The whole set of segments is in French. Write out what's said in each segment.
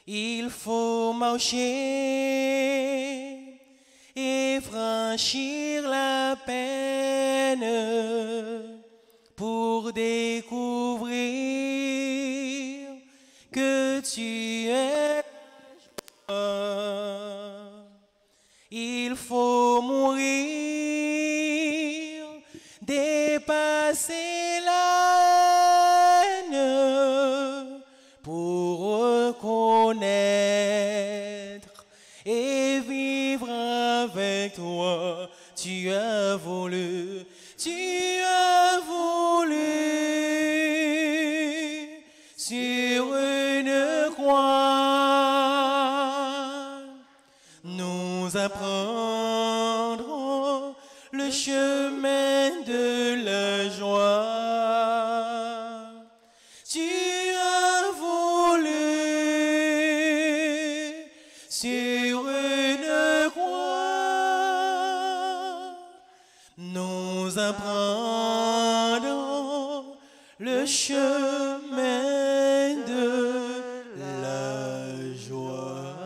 Il faut marcher et franchir la peine pour découvrir que tu es joie. Il faut mourir, dépasser la haine pour reconnaître et vivre avec toi. Tu as voulu sur une croix nous apprendrons le chemin de la joie. Tu as voulu sur une croix nous apprendrons le chemin de la joie.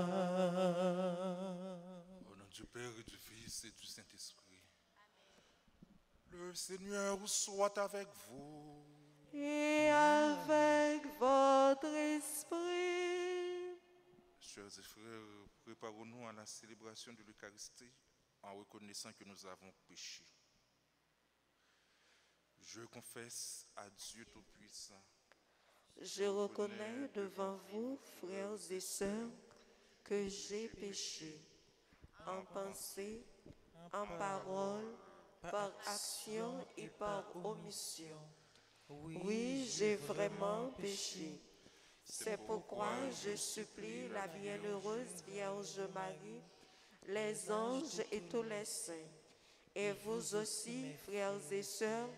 Au nom du Père et du Fils et du Saint-Esprit. Le Seigneur soit avec vous. Et avec votre esprit. Chers et frères, préparons-nous à la célébration de l'Eucharistie en reconnaissant que nous avons péché. Je confesse à Dieu Tout-Puissant. Je reconnais devant vous, frères et sœurs, que j'ai péché en pensée, en parole, par action et par omission. Oui, j'ai vraiment péché. C'est pourquoi je supplie la bienheureuse Vierge Marie, les anges et tous les saints, et vous aussi, frères et sœurs,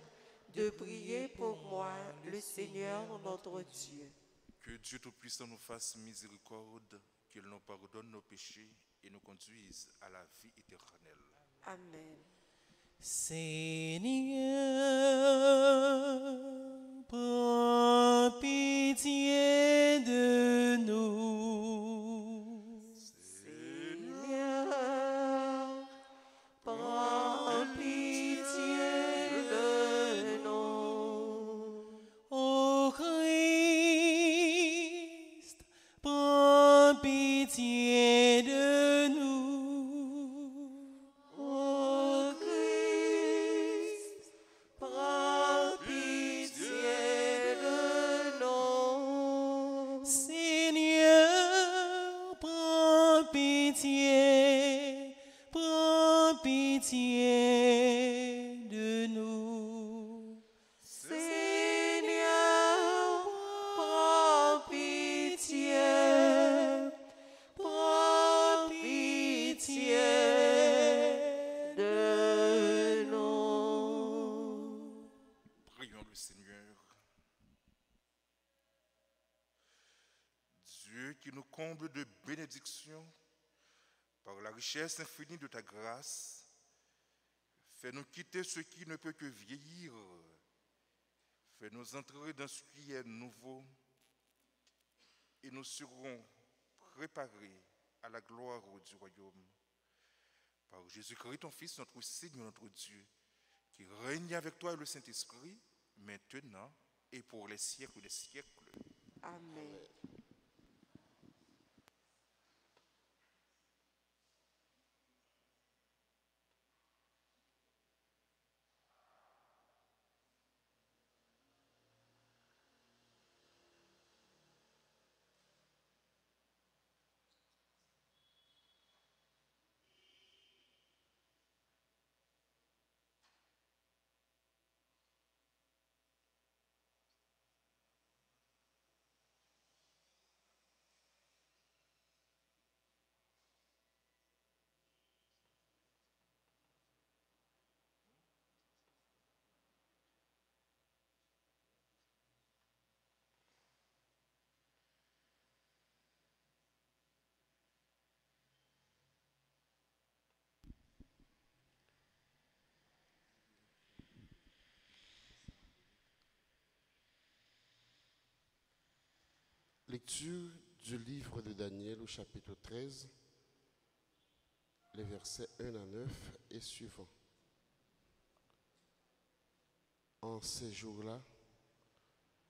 de prier pour moi, le Seigneur notre Dieu. Que Dieu Tout-Puissant nous fasse miséricorde, qu'il nous pardonne nos péchés et nous conduise à la vie éternelle. Amen. Seigneur, prends pitié de nous. Seigneur, prends pitié de nous. Ô Christ, prends pitié de nous. Ô Christ, prends pitié de nous. Seigneur, prends pitié de nous. Seigneur, prends pitié de nous. Prions le Seigneur. Dieu qui nous comble de bénédictions par la richesse infinie de ta grâce, fais-nous quitter ce qui ne peut que vieillir, fais-nous entrer dans ce qui est nouveau, et nous serons préparés à la gloire du royaume. Par Jésus-Christ, ton Fils, notre Seigneur, notre Dieu, qui règne avec toi et le Saint-Esprit, maintenant et pour les siècles des siècles. Amen. Lecture Du livre de Daniel au chapitre 13, les versets 1 à 9 et suivants. En ces jours-là,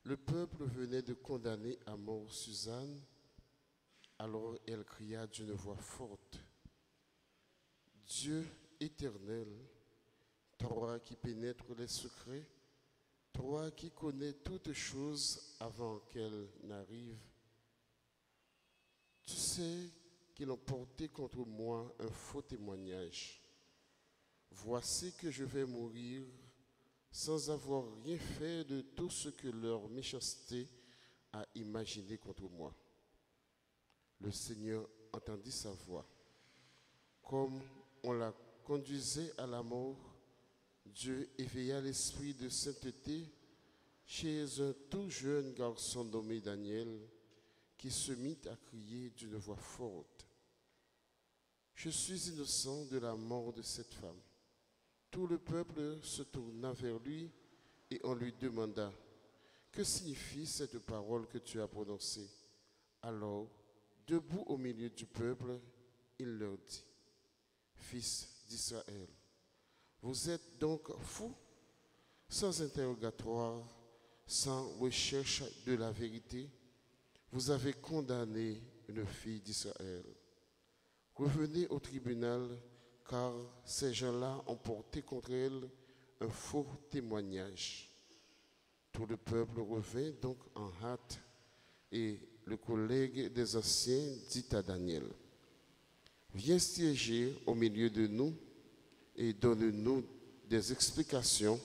le peuple venait de condamner à mort Suzanne. Alors elle cria d'une voix forte: Dieu éternel, toi qui pénètres les secrets, toi qui connais toutes choses avant qu'elles n'arrivent, tu sais qu'ils ont porté contre moi un faux témoignage. Voici que je vais mourir sans avoir rien fait de tout ce que leur méchanceté a imaginé contre moi. Le Seigneur entendit sa voix. Comme on la conduisait à la mort, Dieu éveilla l'esprit de sainteté chez un tout jeune garçon nommé Daniel, qui se mit à crier d'une voix forte: Je suis innocent de la mort de cette femme. Tout le peuple se tourna vers lui et on lui demanda: Que signifie cette parole que tu as prononcée? Alors, debout au milieu du peuple, il leur dit: Fils d'Israël, vous êtes donc fous? Sans interrogatoire, sans recherche de la vérité, vous avez condamné une fille d'Israël. Revenez au tribunal, car ces gens-là ont porté contre elle un faux témoignage. Tout le peuple revint donc en hâte, et le collègue des anciens dit à Daniel: Viens siéger au milieu de nous et donne-nous des explications,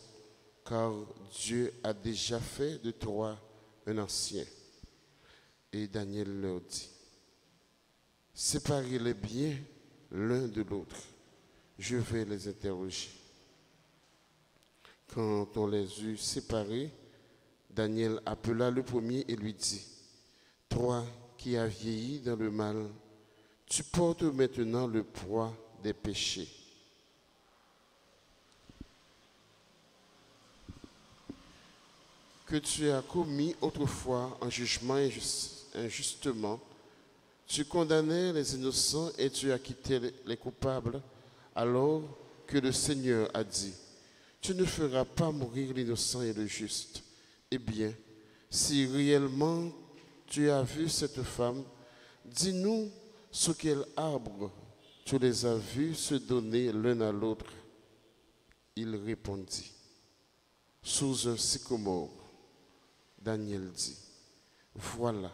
car Dieu a déjà fait de toi un ancien. Et Daniel leur dit: Séparez-les bien l'un de l'autre, je vais les interroger. Quand on les eut séparés, Daniel appela le premier et lui dit: Toi qui as vieilli dans le mal, tu portes maintenant le poids des péchés. Que tu as commis autrefois en jugement injustement, tu condamnais les innocents et tu as quitté les coupables, alors que le Seigneur a dit: Tu ne feras pas mourir l'innocent et le juste. Eh bien, si réellement tu as vu cette femme, dis-nous sous quel arbre tu les as vus se donner l'un à l'autre. Il répondit: Sous un sycomore. Daniel dit: Voilà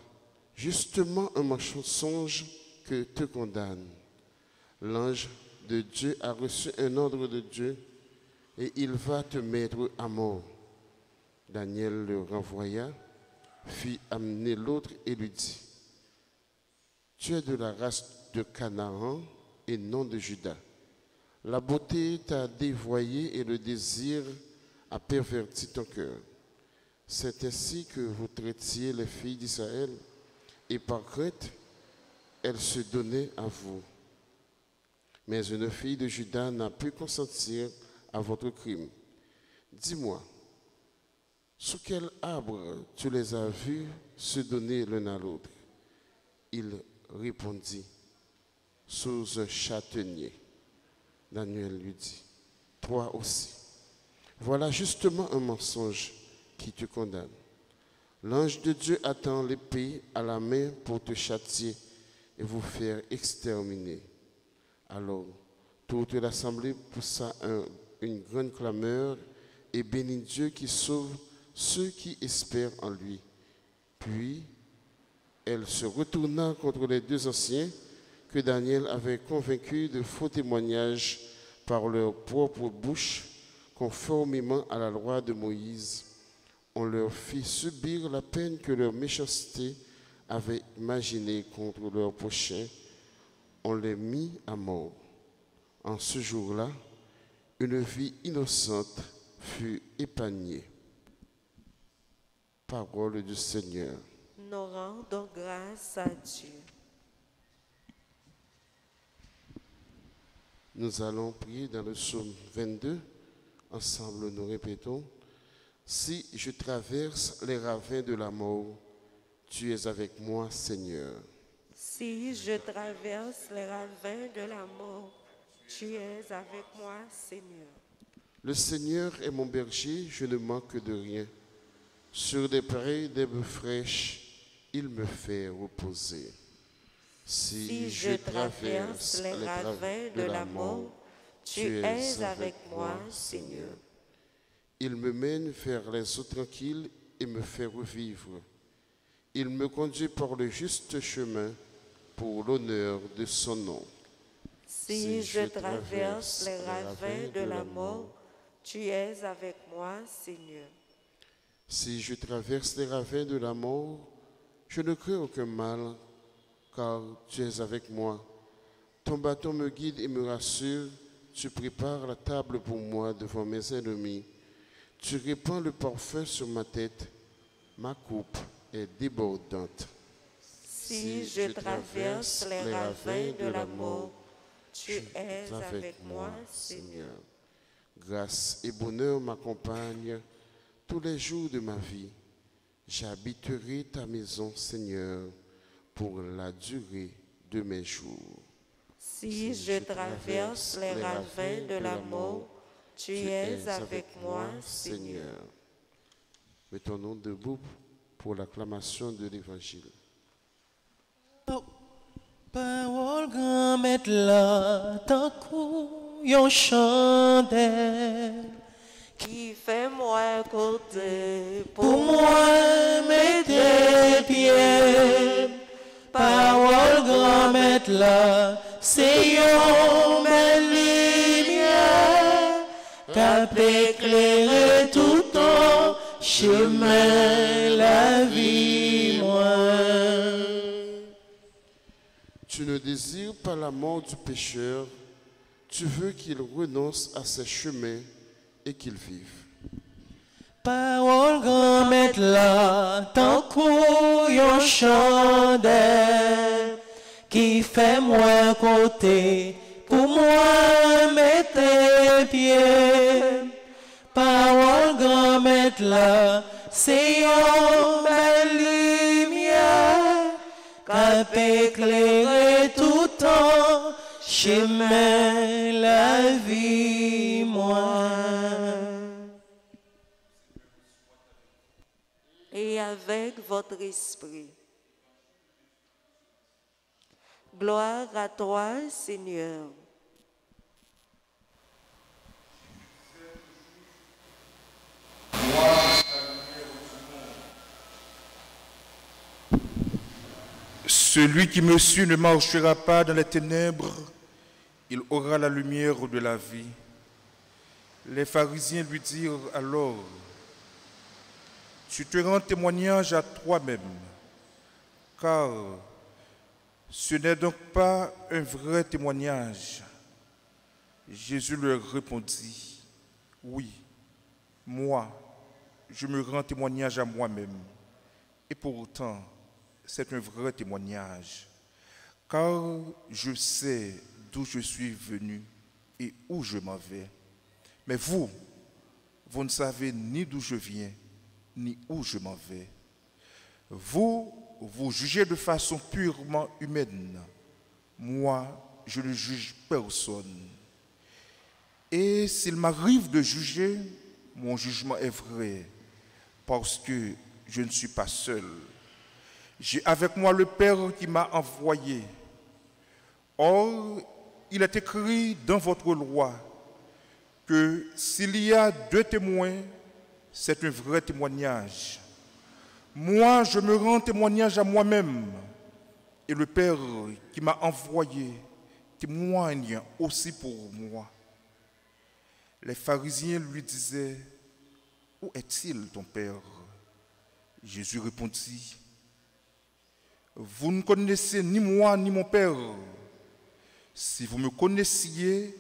justement un mensonge que te condamne. L'ange de Dieu a reçu un ordre de Dieu et il va te mettre à mort. Daniel le renvoya, fit amener l'autre et lui dit: Tu es de la race de Canaan et non de Juda. La beauté t'a dévoyé et le désir a perverti ton cœur. C'est ainsi que vous traitiez les filles d'Israël, et par crainte, elles se donnaient à vous. Mais une fille de Juda n'a pu consentir à votre crime. Dis-moi, sous quel arbre tu les as vus se donner l'un à l'autre? Il répondit: Sous un châtaignier. Daniel lui dit: Toi aussi. Voilà justement un mensonge qui te condamne. L'ange de Dieu attend l'épée à la main pour te châtier et vous faire exterminer. Alors, toute l'assemblée poussa une grande clameur et bénit Dieu qui sauve ceux qui espèrent en lui. Puis, elle se retourna contre les deux anciens que Daniel avait convaincus de faux témoignages par leur propre bouche, conformément à la loi de Moïse. On leur fit subir la peine que leur méchanceté avait imaginée contre leur prochain. On les mit à mort. En ce jour-là, une vie innocente fut épargnée. Parole du Seigneur. Nous rendons grâce à Dieu. Nous allons prier dans le psaume 22. Ensemble, nous répétons: Si je traverse les ravins de la mort, tu es avec moi, Seigneur. Si je traverse les ravins de la mort, tu es avec moi, Seigneur. Le Seigneur est mon berger, je ne manque de rien. Sur des prés d'herbes fraîches, il me fait reposer. Si je traverse les ravins de la mort, tu es avec moi, Seigneur. Il me mène vers les eaux tranquilles et me fait revivre. Il me conduit par le juste chemin pour l'honneur de son nom. Si je traverse les ravins de la mort, tu es avec moi, Seigneur. Si je traverse les ravins de la mort, je ne crains aucun mal, car tu es avec moi. Ton bâton me guide et me rassure. Tu prépares la table pour moi devant mes ennemis. Tu répands le parfum sur ma tête. Ma coupe est débordante. Si je traverse les ravins de la mort, tu es avec moi, Seigneur. Grâce et bonheur m'accompagnent tous les jours de ma vie. J'habiterai ta maison, Seigneur, pour la durée de mes jours. Si je traverse les ravins de la mort, tu es avec moi, Seigneur. Mettons-nous debout pour l'acclamation de l'Évangile. Parole grand mettre là, tant qu'on yon chandelle. Qui fait moi côté Pour moi, mettez pieds. Parole grand mettre là, c'est yon belle lumière. Qu'a éclairer tout ton chemin, la vie, moi. Tu ne désires pas la mort du pécheur, tu veux qu'il renonce à ses chemins et qu'il vive. Parole grand mettre là, tant qu'on yon chandelle, qui fait moi côté, pour moi mettez pieds. Parole grand mettre là, c'est yon belle lumière, qu'a éclairer tout temps, chemin la vie moi. et avec votre esprit. Gloire à toi, Seigneur. Celui qui me suit ne marchera pas dans les ténèbres, il aura la lumière de la vie. Les pharisiens lui dirent alors, tu te rends témoignage à toi-même, car ce n'est donc pas un vrai témoignage. Jésus leur répondit, oui, moi, je me rends témoignage à moi-même, et pourtant, c'est un vrai témoignage, car je sais d'où je suis venu et où je m'en vais. Mais vous, vous ne savez ni d'où je viens, ni où je m'en vais. Vous, vous jugez de façon purement humaine. Moi, je ne juge personne. Et s'il m'arrive de juger, mon jugement est vrai, parce que je ne suis pas seul. J'ai avec moi le Père qui m'a envoyé. Or, il est écrit dans votre loi que s'il y a deux témoins, c'est un vrai témoignage. Moi, je me rends témoignage à moi-même, et le Père qui m'a envoyé témoigne aussi pour moi. Les pharisiens lui disaient, où est-il ton Père? Jésus répondit, vous ne connaissez ni moi ni mon Père. Si vous me connaissiez,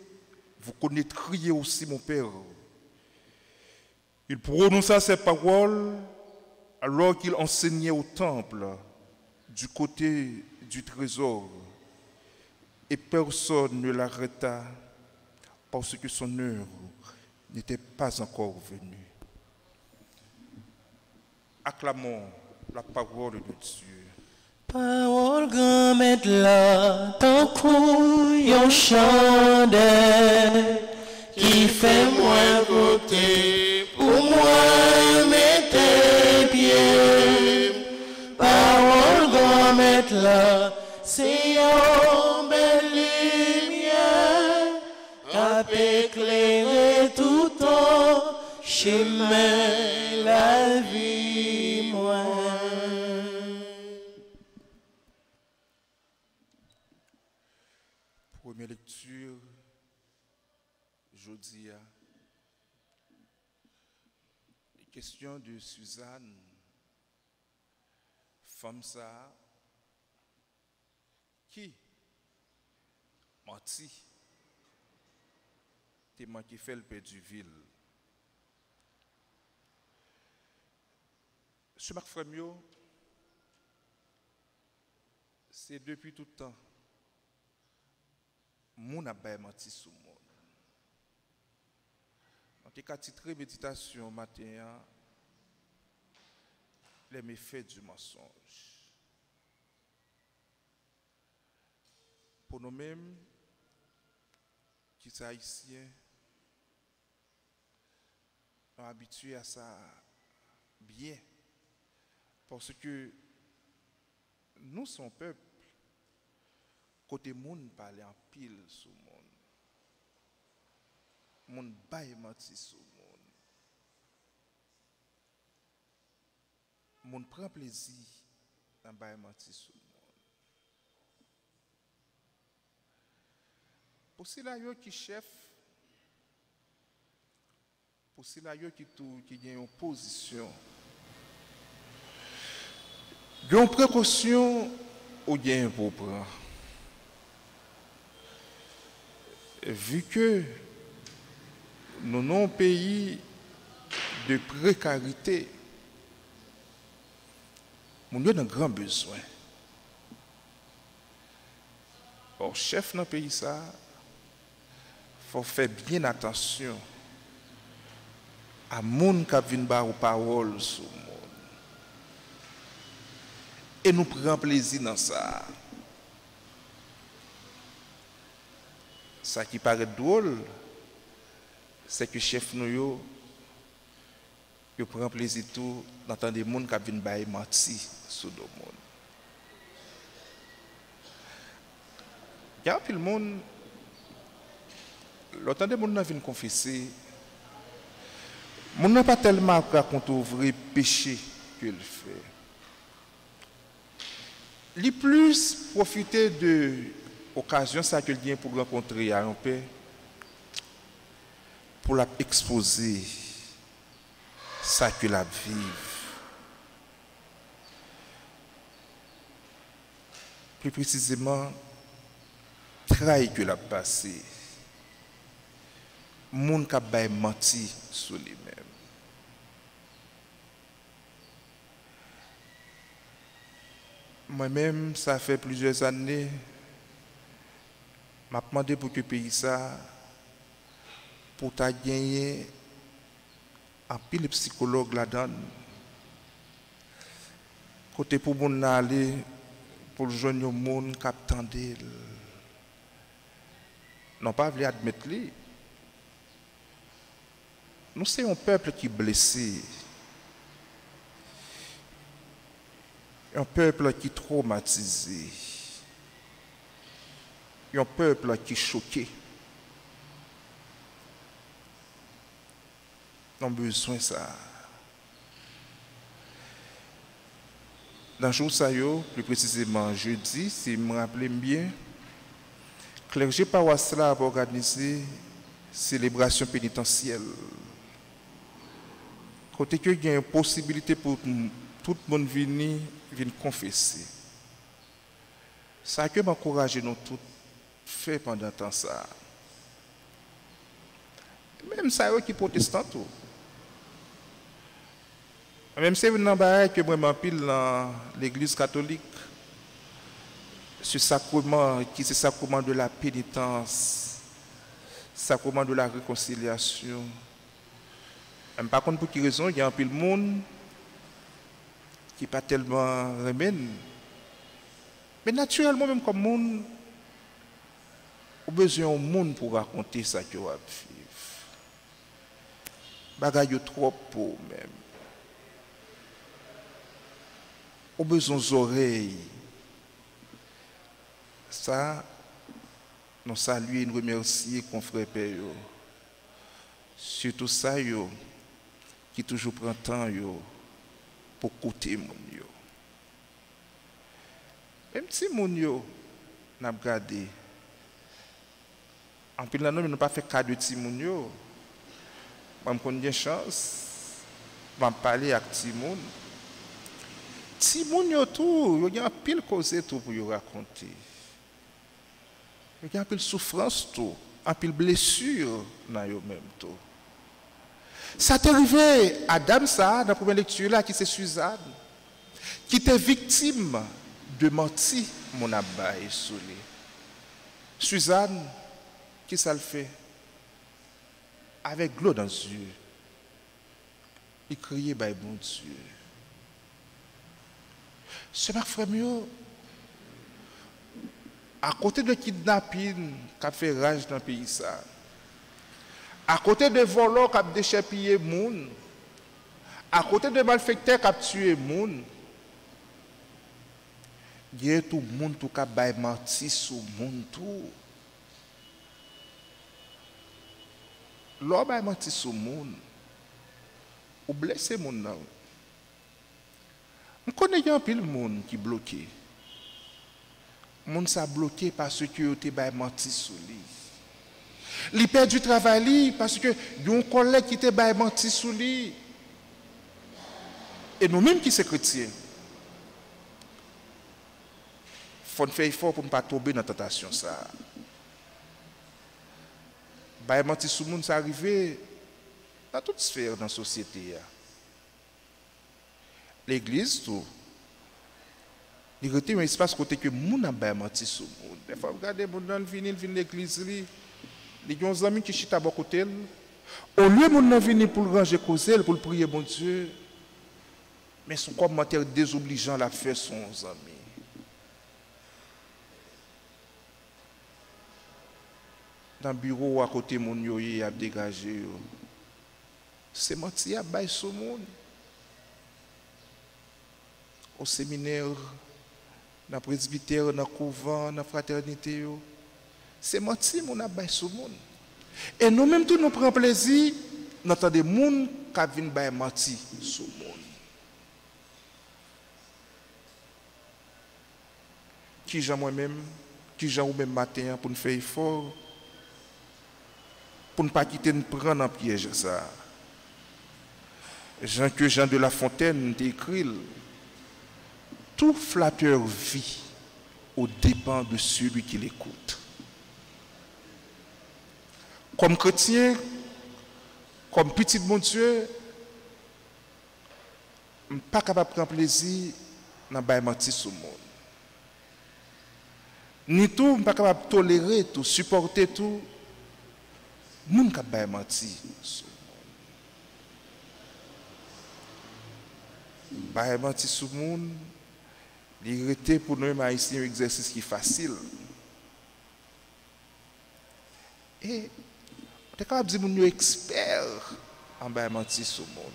vous connaîtriez aussi mon Père. Il prononça ces paroles alors qu'il enseignait au temple du côté du trésor. Et personne ne l'arrêta parce que son heure n'était pas encore venue. Acclamons la parole de Dieu. Parole grand mettre là, tant qu'on chandelle qui fait moins côté pour moi mettre pied. Parole grand mettre là, c'est une belle lumière qui éclairer tout ton chemin la vie moi. Première lecture, Jodia. Question de Suzanne, femme ça, qui menti, t'es qui fait le paix du ville. Ce Marc Frémio, c'est depuis tout le temps. Mon a bien menti sur le monde. En tout cas, titre méditation matin, les méfaits du mensonge. Pour nous-mêmes, qui sommes haïtiens, nous sommes habitués à ça bien. Parce que nous sommes peuple. Côté moun parle en pile sur monde. Moun baille menti sur monde. Moun prend plaisir dans baille menti sur monde. Pour cela yo qui chef, pour cela yo qui gagne en position. Une précaution ou bien pour prendre. Vu que nous avons un pays de précarité, nous avons un grand besoin. Or, chef dans le pays, il faut faire bien attention à gens qui viennent par parole sur le monde. Et nous prenons plaisir dans ça. Ça qui paraît drôle, c'est que chef nous prend plaisir tout d'entendre des gens qui viennent bailler mentir sur le monde. Il y a un peu de monde, l'autant des gens qui viennent confesser, les gens n'ont pas tellement raconté le vrai péché qu'il fait. Les plus profiter de l'occasion ça que vient pour rencontrer un peu pour l'exposer ça que la vive. Plus précisément, trahi que la passé. Moun qui a menti sur lui-même. Moi-même, ça fait plusieurs années, je m'ai demandé pour que le pays ça, pour ta gagner un pile psychologue là-dedans, côté pour mon aller, pour le jeune monde qui attendait, non pas voulu admettre lui. Nous sommes un peuple qui est blessé. Un peuple qui est traumatisé. Un peuple qui est choqué. Nous avons besoin de ça. Dans le jour ça, plus précisément jeudi, si je me rappelle bien, le clergé paroisse a organisé une célébration pénitentielle. Côté que il y a une possibilité pour tout le monde venir confesser. Ça que m'encourager nous tous faire pendant temps ça. Même ça qui est protestant tout. Même si vous n'avez que moi pile dans l'église catholique, ce sacrement qui est le sacrement de la pénitence, sacrement de la réconciliation. Par contre, pour quelle raison, il y a un peu de monde qui pas tellement remène. Mais naturellement, même comme monde, on a besoin d'un monde pour raconter ça que vous avez vécu. Bagaille trop pour même. On a besoin d'oreilles. Ça, nous saluons et nous remercions confrères père. Surtout ça, qui toujours prend temps pour écouter mon yo. Même si mon yo n'a pas regardé, en plus, nous n'avons pas fait cas de Timon yo. Je connais bien chance, je vais parler avec Timon. Timon yo tout, il y a un pile cause tout pour vous raconter. Il y a un pile souffrance tout, un pile blessure dans yo même tout. Ça t'est arrivé à Adam ça dans la première lecture là qui c'est Suzanne qui était victime de menti mon abba et soulé. Suzanne qui ça le fait avec l'eau dans les yeux. Il criait by bon Dieu. Ce Marc Frémio à côté de kidnapping qui a fait rage dans le pays ça. À côté de voleurs qui ont déchiré les gens, à côté de malfaiteurs qui ont tué les gens, il y a tout le monde qui a menti sur le monde. L'homme a menti sur le monde, ou blessé le monde. Je connais un peu le monde qui est bloqué. Le monde s'est bloqué parce que il a menti sur lui. Il perd du travail parce que il y a un collègue qui était menti sur lui. Et nous-mêmes qui sommes chrétiens, il faut faire effort pour ne pas tomber dans la tentation. Menti sur le monde, ça arrive dans toute sphère dans la société. L'église, tout. Il y a un espace côté que le monde a menti sur le monde. Des fois, regardez, le monde vient de l'église. Il y a des amis qui chita à côté. Au lieu de venir pour le ranger cause, pour le prier, bon Dieu, mais son commentaire désobligeant l'a fait son ami. Dans le bureau à côté, mon yoye a dégagé. C'est menti à bailler sur le monde. Au séminaire, dans le presbytère, dans le couvent, dans la fraternité. C'est menti, mon abaye sur le monde. Et nous-mêmes, tous nous prenons plaisir d'entendre des gens qui viennent mentir sur le monde. Qui j'en moi-même, qui j'en ou même matin pour nous faire effort, pour ne pas quitter nous prendre en piège ça. Jean de La Fontaine écrit, tout flatteur vit aux dépens de celui qui l'écoute. Comme chrétien, comme petit bon Dieu, je ne suis pas capable de prendre plaisir dans le mentir sur le monde. Ni tout, je ne suis pas capable de tolérer tout, supporter tout. Le monde qui a menti sur le monde. Mentir sur le monde, il était pour nous ici un exercice qui est facile. Et on est capable de dire que nous sommes experts en mentir sur le monde.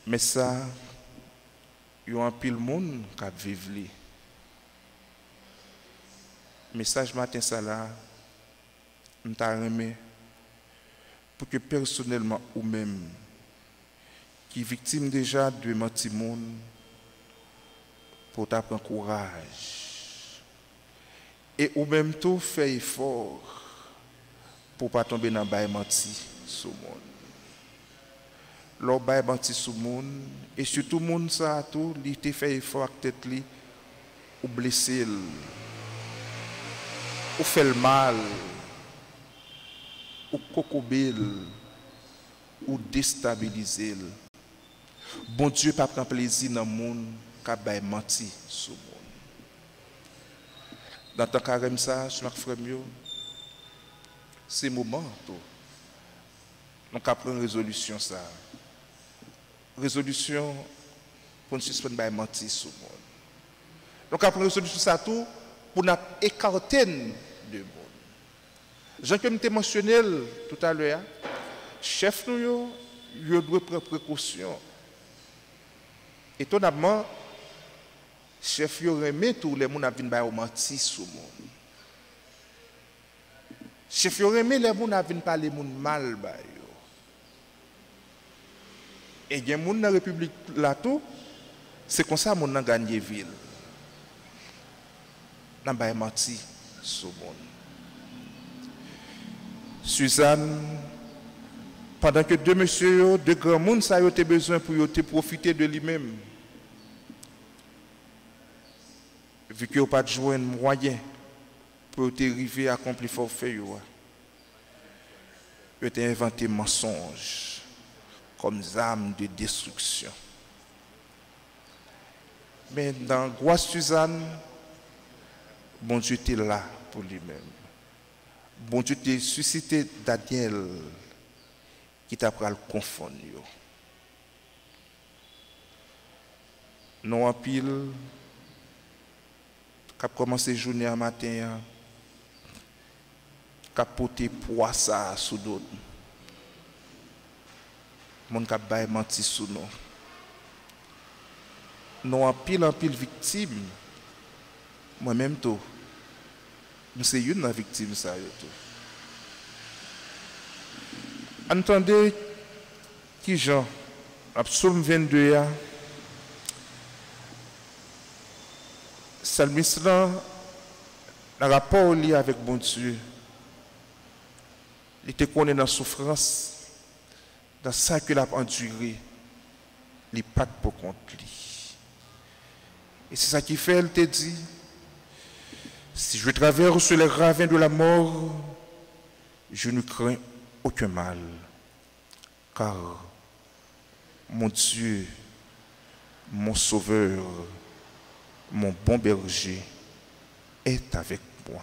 Mais ça, il y a un pile de monde qui vivent. Message matin ça là, je t'ai pour que personnellement ou même qui est victime déjà de mentir monde pour t'apprendre courage et ou même tout faire effort pour pas tomber dans le menti sur le monde. L'on bail menti sur le monde et surtout le monde ça tout, il te fait effort avec tête li ou blessé ou fait le mal ou cocobil ou déstabiliser. Bon Dieu pas prend plaisir dans le monde qui a menti sur le monde. Dans ton carême ça, je m'en frère mieux. C'est moment tout. Nous avons pris une résolution ça. résolution pour nous suspendre par mentir sur le monde. Donc après résolution ça tout pour nous écarter de monde. Jean comme tu mentionné tout à l'heure, chef nous yo doit prendre précaution. Étonnamment chef yo remet tous les monde a vinn ba mentir sur le monde. Chef yo remet les monde a vinn parler monde mal ba yo. Et il y a des gens dans la République là tout, c'est comme ça que nous avons gagné la ville. Nous avons menti sur le monde. Suzanne, pendant que deux messieurs, deux grands monde, ça a été besoin pour profiter de lui-même. Vu qu'il n'y a pas de jouer un moyen pour arriver à accomplir le forfait, il a inventé mensonge comme arme de destruction. Mais dans Grâce Suzanne, bon Dieu était là pour lui-même. Bon Dieu t'a suscité Daniel qui t'a pris le confondre. Non en pile, qui a commencé la journée à matin, qui a porté poisson sous d'autres. Mon cap bay menti sous nous. Nous en pile victime. Moi-même tout. Nous c'est une victime ça tout. Entendez qui Jean Psaume 22 a Psalmiste là dans rapport lié avec bon Dieu. Il était connu dans la souffrance. Dans ça qu'il a enduré, les pas pour contre lui. Et c'est ça qui fait, elle te dit, si je traverse les ravins de la mort, je ne crains aucun mal, car mon Dieu, mon Sauveur, mon bon berger est avec moi.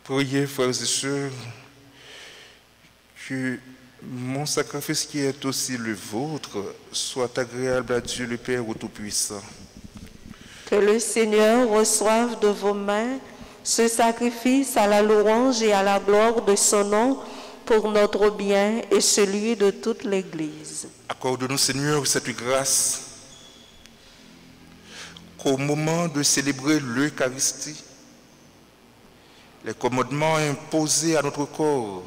Priez, frères et sœurs, que mon sacrifice qui est aussi le vôtre soit agréable à Dieu le Père Tout-Puissant. Que le Seigneur reçoive de vos mains ce sacrifice à la louange et à la gloire de son nom pour notre bien et celui de toute l'Église. Accorde-nous, Seigneur, cette grâce qu'au moment de célébrer l'Eucharistie, les commandements imposés à notre corps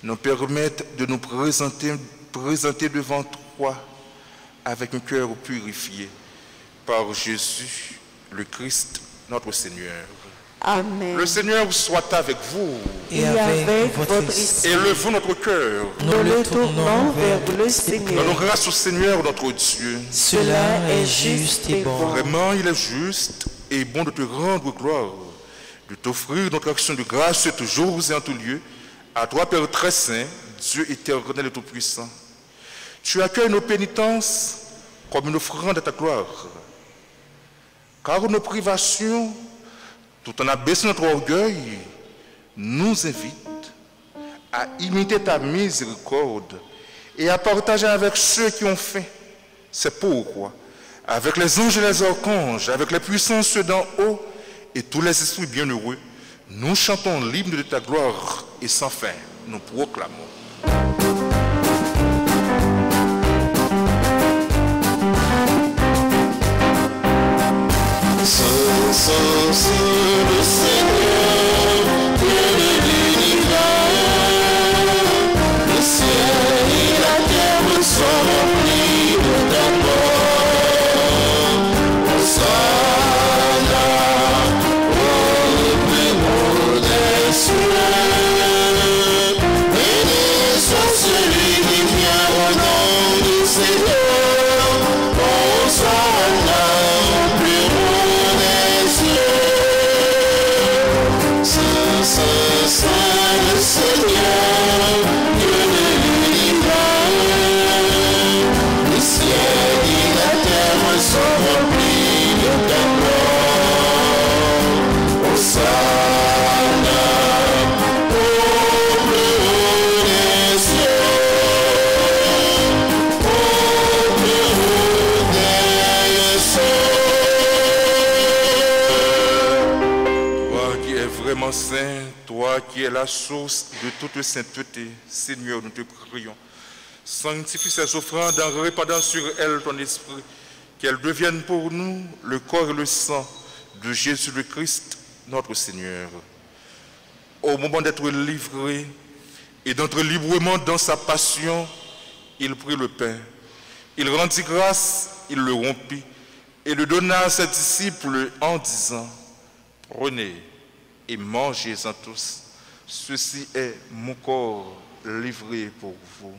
nous permettent de nous présenter devant toi avec un cœur purifié par Jésus, le Christ, notre Seigneur. Amen. Le Seigneur soit avec vous. Et avec votre esprit. Élevons notre cœur. Nous le tournons vers le Seigneur. Donnons grâce au Seigneur notre Dieu. Cela est juste et bon. Vraiment, il est juste et bon de te rendre gloire, de t'offrir notre action de grâce toujours et en tout lieu, à toi, Père très saint, Dieu éternel et tout-puissant. Tu accueilles nos pénitences comme une offrande à ta gloire, car nos privations, tout en abaissant notre orgueil, nous invitent à imiter ta miséricorde et à partager avec ceux qui ont faim. C'est pourquoi, avec les anges et les archanges, avec les puissances d'en haut et tous les esprits bienheureux, nous chantons l'hymne de ta gloire et sans fin, nous proclamons. Saint, le Seigneur, Dieu de l'univers. Le ciel et la terre sont remplis de ta gloire. Hosanna, au plus haut des cieux. Béni soit celui qui vient au nom du Seigneur. Hosanna, au plus haut des cieux. Saint, Saint, le Seigneur, Dieu de l'univers. Le ciel et la terre sont remplis de ta gloire. Hosanna, au plus haut des cieux. Au plus haut des cieux. Toi qui es vraiment saint, toi qui es la source de toute sainteté, Seigneur, nous te prions. Sanctifie ces offrandes en répandant sur elles ton esprit, qu'elles deviennent pour nous le corps et le sang de Jésus le Christ, notre Seigneur. Au moment d'être livré et d'entrer librement dans sa passion, il prit le pain. Il rendit grâce, il le rompit et le donna à ses disciples en disant, « Prenez et mangez-en tous. Ceci est mon corps livré pour vous. »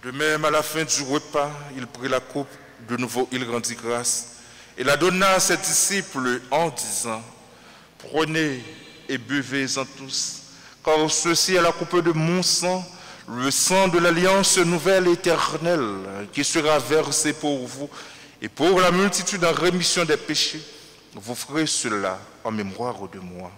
De même, à la fin du repas, il prit la coupe, de nouveau il rendit grâce, et la donna à ses disciples en disant, « Prenez et buvez-en tous, car ceci est la coupe de mon sang, le sang de l'alliance nouvelle et éternelle, qui sera versé pour vous et pour la multitude en rémission des péchés. Vous ferez cela en mémoire de moi. »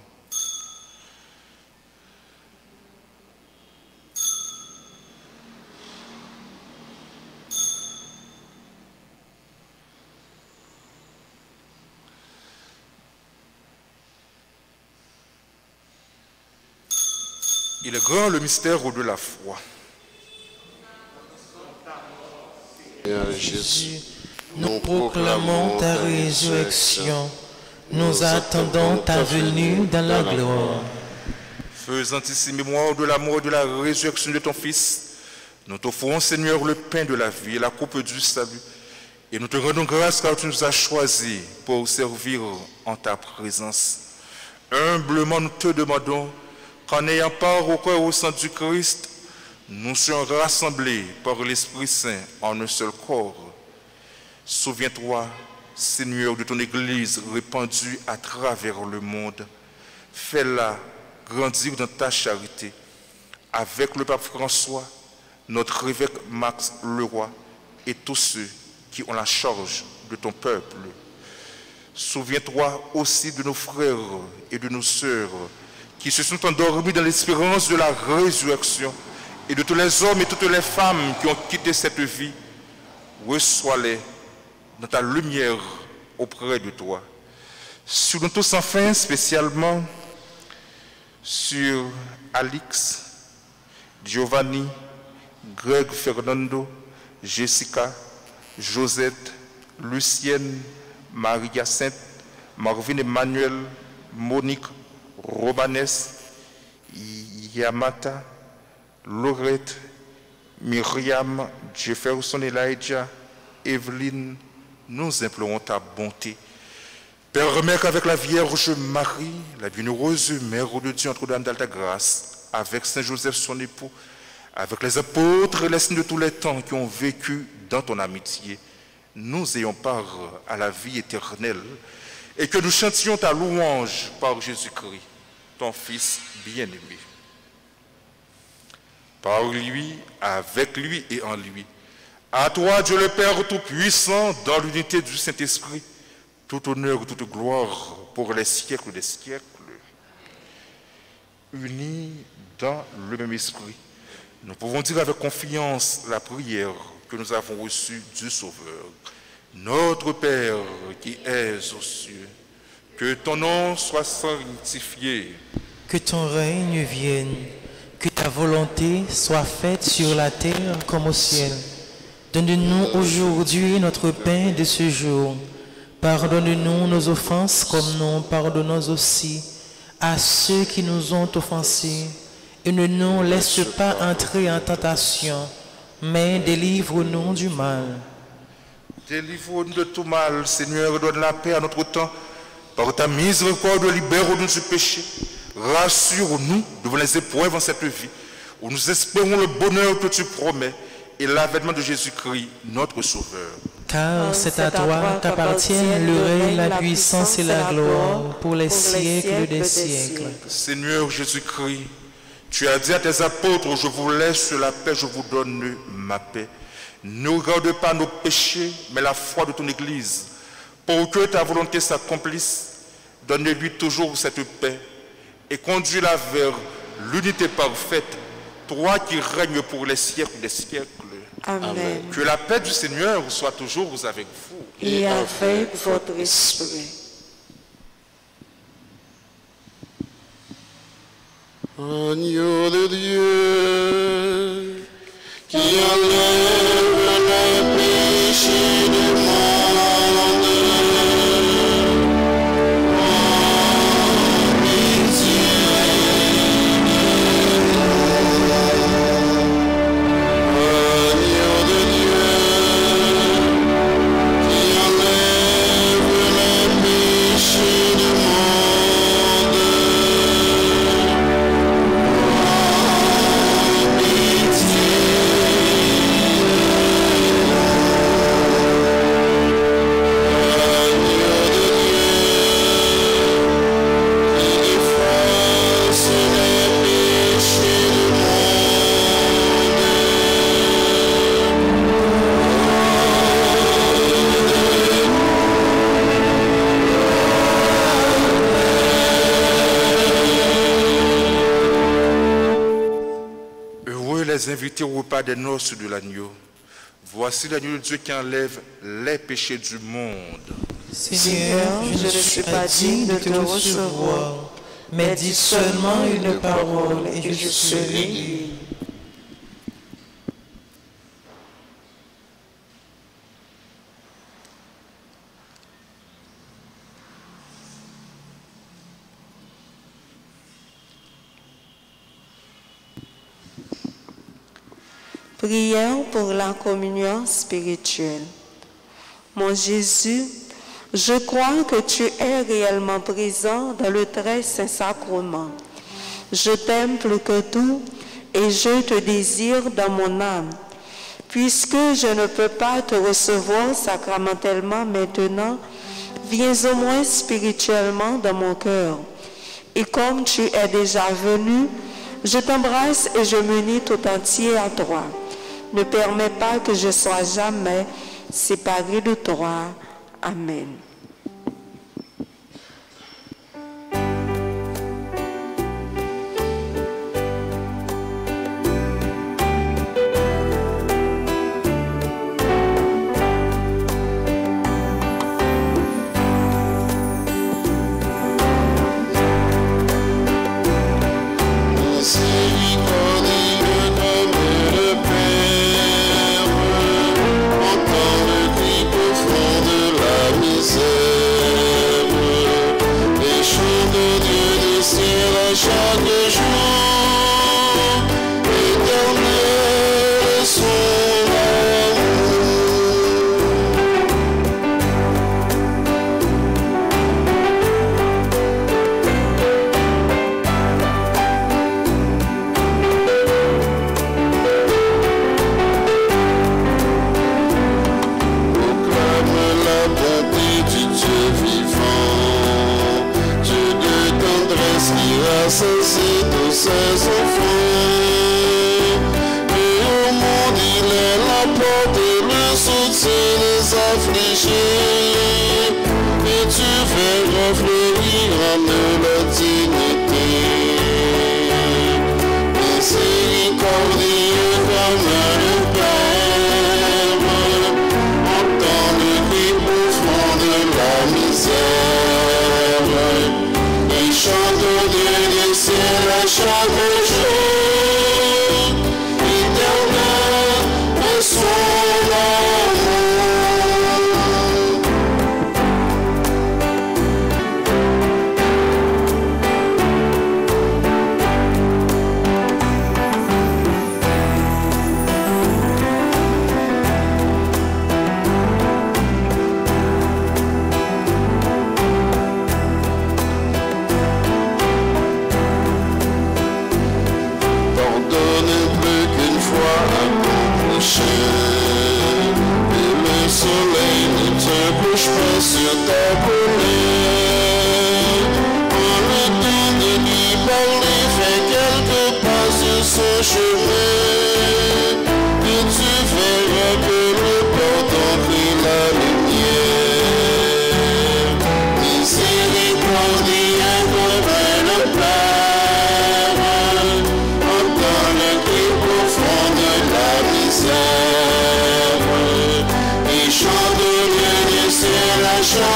Il est grand le mystère de la foi. Seigneur Jésus, Nous proclamons ta résurrection. Nous attendons ta venue dans la gloire. Faisant ici mémoire de la mort et de la résurrection de ton Fils, nous t'offrons, Seigneur, le pain de la vie et la coupe du salut. Et nous te rendons grâce car tu nous as choisis pour servir en ta présence. Humblement, nous te demandons qu'en ayant part au corps et au sang du Christ, nous soyons rassemblés par l'Esprit Saint en un seul corps. Souviens-toi, Seigneur, de ton Église répandue à travers le monde. Fais-la grandir dans ta charité. Avec le pape François, notre évêque Max Leroy et tous ceux qui ont la charge de ton peuple. Souviens-toi aussi de nos frères et de nos sœurs qui se sont endormis dans l'espérance de la résurrection et de tous les hommes et toutes les femmes qui ont quitté cette vie. Reçois-les dans ta lumière auprès de toi. Sur nous tous enfin, spécialement sur Alix, Giovanni, Greg Fernando, Jessica, Josette, Lucienne, Marie-Jacinthe, Marvin Emmanuel, Monique, Romanes, Yamata, Laurette, Myriam, Jefferson Elijah, Evelyne, nous implorons ta bonté. Permets qu'avec la Vierge Marie, la bienheureuse Mère de Dieu, Notre-Dame de ta grâce, avec Saint Joseph son époux, avec les apôtres et les signes de tous les temps qui ont vécu dans ton amitié, nous ayons part à la vie éternelle et que nous chantions ta louange par Jésus-Christ, ton Fils bien-aimé. Par lui, avec lui et en lui. À toi, Dieu le Père Tout-Puissant, dans l'unité du Saint-Esprit, tout honneur, toute gloire pour les siècles des siècles, unis dans le même esprit. Nous pouvons dire avec confiance la prière que nous avons reçue du Sauveur. Notre Père qui es aux cieux, que ton nom soit sanctifié. Que ton règne vienne, que ta volonté soit faite sur la terre comme au ciel. Donne-nous aujourd'hui notre pain de ce jour. Pardonne-nous nos offenses comme nous pardonnons aussi à ceux qui nous ont offensés. Et ne nous laisse pas entrer en tentation, mais délivre-nous du mal. Délivre-nous de tout mal, Seigneur, donne la paix à notre temps. Par ta miséricorde, libère-nous du péché. Rassure-nous devant les épreuves en cette vie, où nous espérons le bonheur que tu promets et l'avènement de Jésus-Christ, notre Sauveur. Car c'est à toi qu'appartiennent le règne, la puissance et la gloire pour les siècles des siècles. Seigneur Jésus-Christ, tu as dit à tes apôtres, je vous laisse la paix, je vous donne ma paix. Ne regarde pas nos péchés, mais la foi de ton Église. Pour que ta volonté s'accomplisse, donne-lui toujours cette paix et conduis-la vers l'unité parfaite, toi qui règnes pour les siècles des siècles. Amen. Que la paix du Seigneur soit toujours avec vous. Et avec votre esprit. Agneau de Dieu, qui enlève les péchés du monde, agneau de Dieu, qui enlève les péchés du monde. Invités au repas des noces de l'agneau. Voici l'agneau de Dieu qui enlève les péchés du monde. Seigneur, je ne suis pas digne de te recevoir, mais dis seulement une parole et je serai guéri. Prière pour la communion spirituelle. Mon Jésus, je crois que tu es réellement présent dans le très saint sacrement. Je t'aime plus que tout et je te désire dans mon âme. Puisque je ne peux pas te recevoir sacramentellement maintenant, viens au moins spirituellement dans mon cœur. Et comme tu es déjà venu, je t'embrasse et je m'unis tout entier à toi. Ne permets pas que je sois jamais séparé de toi. Amen.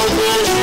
chanter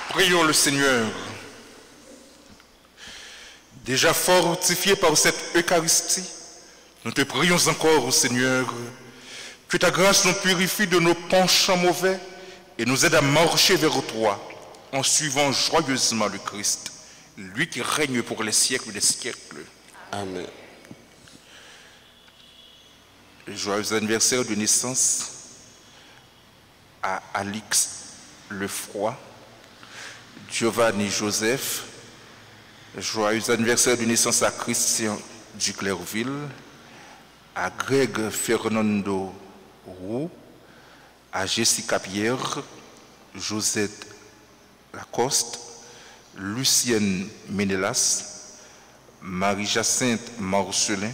Prions le Seigneur. Déjà fortifiés par cette Eucharistie, nous te prions encore, Seigneur, que ta grâce nous purifie de nos penchants mauvais et nous aide à marcher vers toi en suivant joyeusement le Christ, lui qui règne pour les siècles des siècles. Amen. Joyeux anniversaire de naissance à Alix Lefroy, Giovanni Joseph. Joyeux anniversaire de naissance à Christian Duclerville, à Greg Fernando Roux, à Jessica Pierre, Josette Lacoste, Lucienne Ménélas, Marie-Jacinthe Marcelin,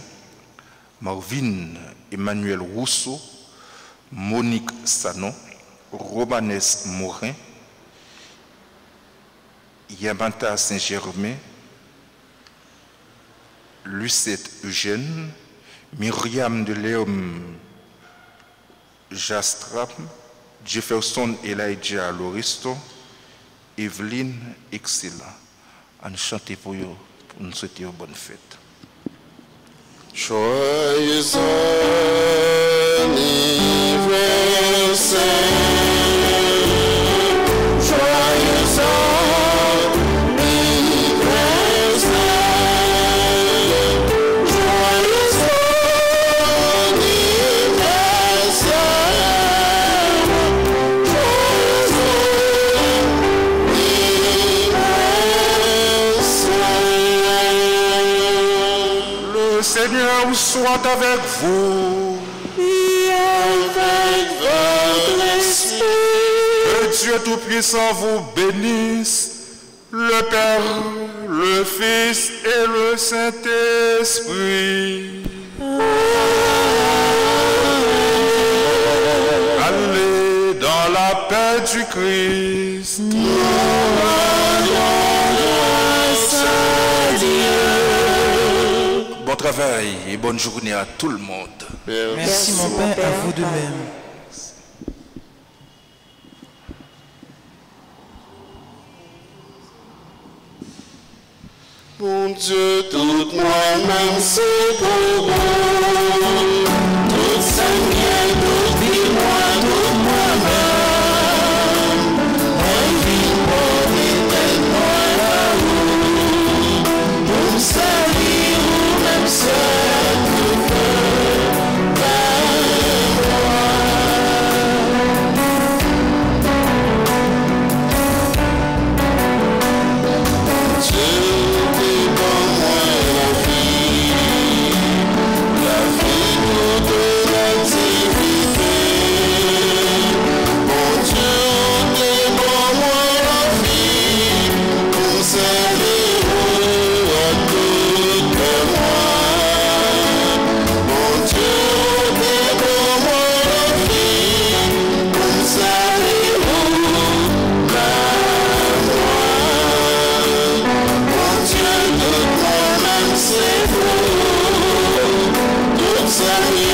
Marvin Emmanuel Rousseau, Monique Sanon, Romanès Morin, Yamanta Saint-Germain, Lucette Eugène, Myriam de Léum Jastram, Jefferson Elijah Loristo, Evelyne Excella. Enchanté pour vous, pour nous souhaiter une bonne fête. Joyeux anniversaire, joyeux Seigneur soit avec vous. Et avec votre esprit. Que Dieu Tout-Puissant vous bénisse, le Père, le Fils et le Saint-Esprit. Allez dans la paix du Christ. Bon travail et bonne journée à tout le monde. Merci mon Père, à vous de même. Mon Dieu, toute moi-même, c'est pour vous. Toute sa mienne, toute vie, moi, toute moi-même. Moi, vie, pauvre, éternellement là-haut. Pour me salir, ou même seul, tout Toute sa vie